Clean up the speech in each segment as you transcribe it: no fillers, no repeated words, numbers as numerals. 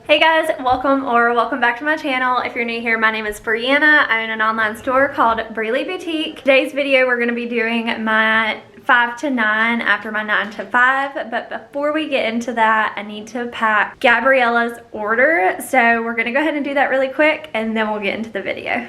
Hey guys, welcome back to my channel. If you're new here, my name is Brianna. I own an online store called Breely Boutique. Today's video, we're gonna be doing my 5 to 9 after my 9 to 5. But before we get into that, I need to pack Gabriella's order. So we're gonna go ahead and do that really quick and then we'll get into the video.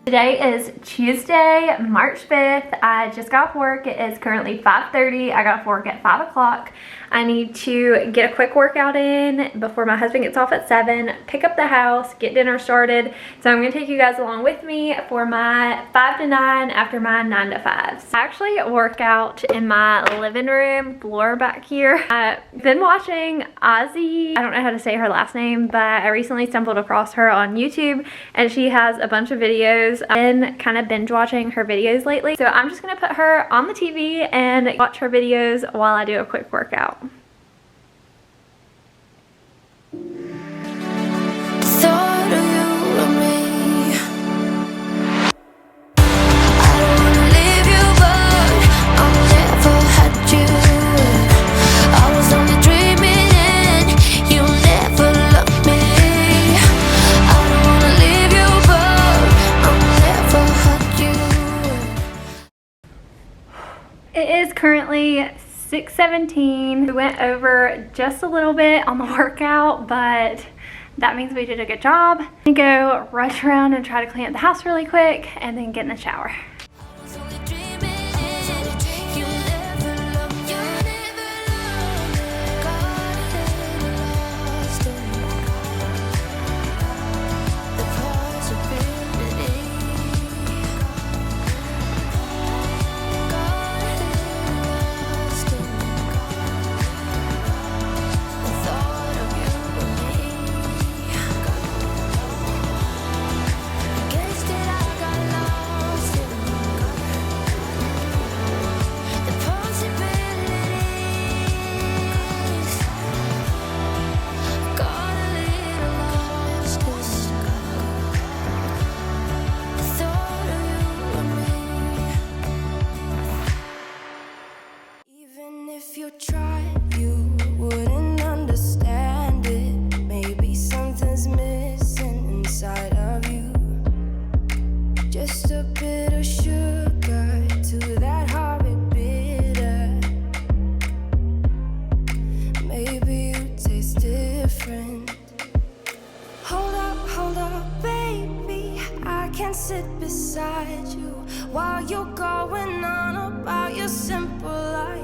Today is Tuesday, March 5th. I just got off work. It is currently 5:30. I got off work at 5 o'clock. I need to get a quick workout in before my husband gets off at 7, pick up the house, get dinner started. So I'm gonna take you guys along with me for my 5 to 9 after my 9 to 5. I actually work out in my living room floor back here. I've been watching Ozzy. I don't know how to say her last name, but I recently stumbled across her on YouTube and she has a bunch of videos. I've been kind of binge watching her videos lately. So I'm just gonna put her on the TV and watch her videos while I do a quick workout. It is currently 6:17. We went over just a little bit on the workout, but that means we did a good job. I'm gonna go rush around and try to clean up the house really quick and then get in the shower. Sit beside you while you're going on about your simple life.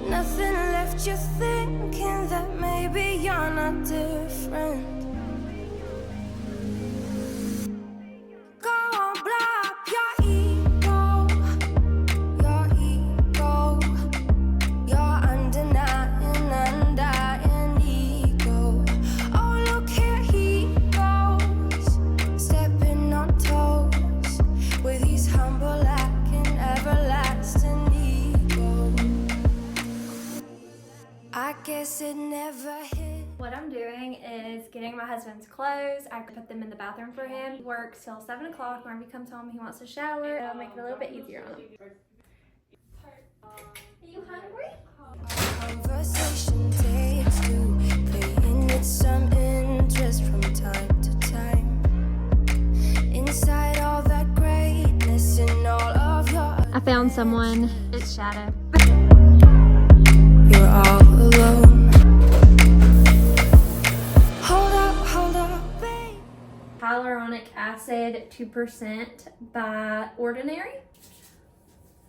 Nothing left you thinking that maybe you're not different. Go on, blow up your ego, your undenying, undying ego. Oh, look here he goes, stepping on toes with his humble, lacking, everlasting ego. guess it never hit. What I'm doing is getting my husband's clothes. I put them in the bathroom for him. He works till 7 o'clock. When he comes home, he wants to shower. It'll make it a little bit easier on him. Are you hungry? Conversation takes you, paying it some interest from time to time. Inside all that greatness and all of your. I found someone. It's Shadow. You're all alone. Hold up, babe. Hyaluronic acid 2% by Ordinary.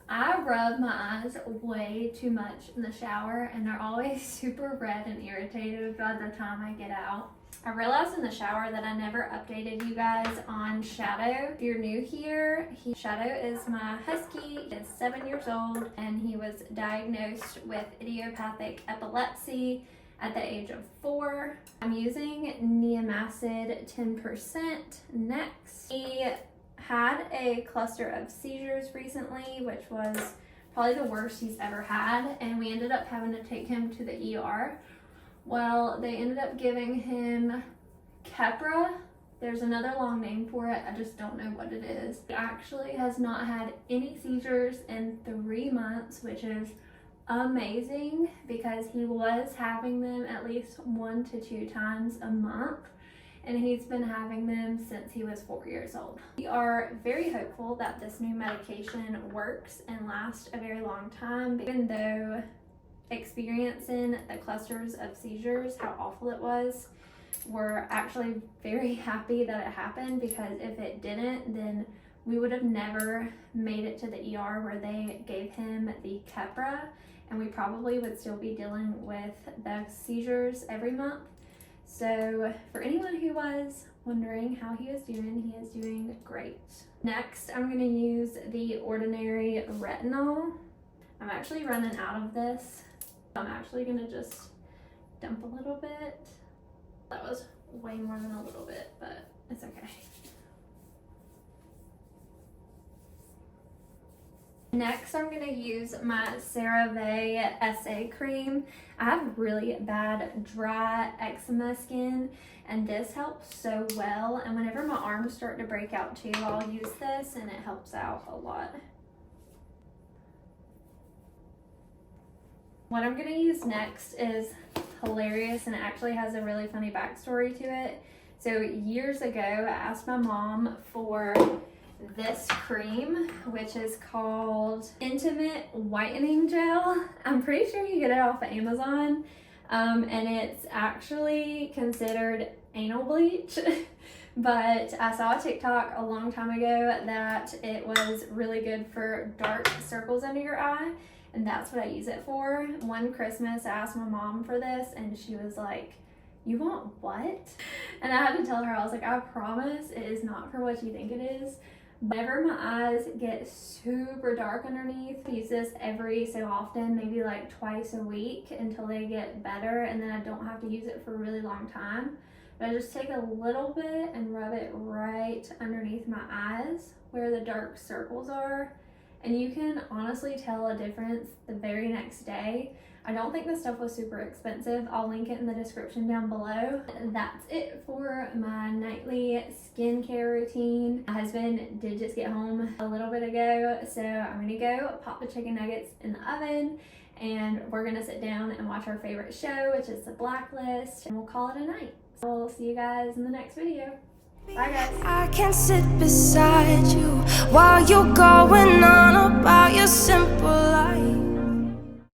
I rub my eyes way too much in the shower and they're always super red and irritated by the time I get out. I realized in the shower that I never updated you guys on Shadow. If you're new here, Shadow is my husky. He is 7 years old and he was diagnosed with idiopathic epilepsy at the age of 4. I'm using Neomacid 10% next. He had a cluster of seizures recently, which was probably the worst he's ever had, and we ended up having to take him to the ER. Well, they ended up giving him Keppra. There's another long name for it, I just don't know what it is. He actually has not had any seizures in 3 months, which is amazing because he was having them at least 1 to 2 times a month. And he's been having them since he was 4 years old. We are very hopeful that this new medication works and lasts a very long time, even though experiencing the clusters of seizures, how awful it was, we're actually very happy that it happened, because if it didn't, then we would have never made it to the ER where they gave him the Keppra, and we probably would still be dealing with the seizures every month. So for anyone who was wondering how he is doing, he is doing great. Next, I'm going to use the Ordinary Retinol. I'm actually running out of this. I'm actually going to just dump a little bit. That was way more than a little bit, but it's okay. Next, I'm going to use my CeraVe SA cream. I have really bad dry eczema skin, and this helps so well. And whenever my arms start to break out too, I'll use this and it helps out a lot. What I'm going to use next is hilarious, and it actually has a really funny backstory to it. So years ago, I asked my mom for this cream, which is called Intimate Whitening Gel. I'm pretty sure you get it off of Amazon, and it's actually considered anal bleach. But I saw a TikTok a long time ago that it was really good for dark circles under your eye, and that's what I use it for. One Christmas I asked my mom for this and she was like, "You want what?" And I had to tell her, I was like, "I promise it is not for what you think it is." Whenever my eyes get super dark underneath, I use this every so often, maybe like twice a week until they get better, and then I don't have to use it for a really long time. But I just take a little bit and rub it right underneath my eyes where the dark circles are, and you can honestly tell a difference the very next day. I don't think this stuff was super expensive. I'll link it in the description down below. That's it for my nightly skincare routine. My husband did just get home a little bit ago, so I'm gonna go pop the chicken nuggets in the oven, and we're gonna sit down and watch our favorite show, which is The Blacklist, and we'll call it a night. So we'll see you guys in the next video. Bye guys. I can sit beside you while you're going on about your simple life.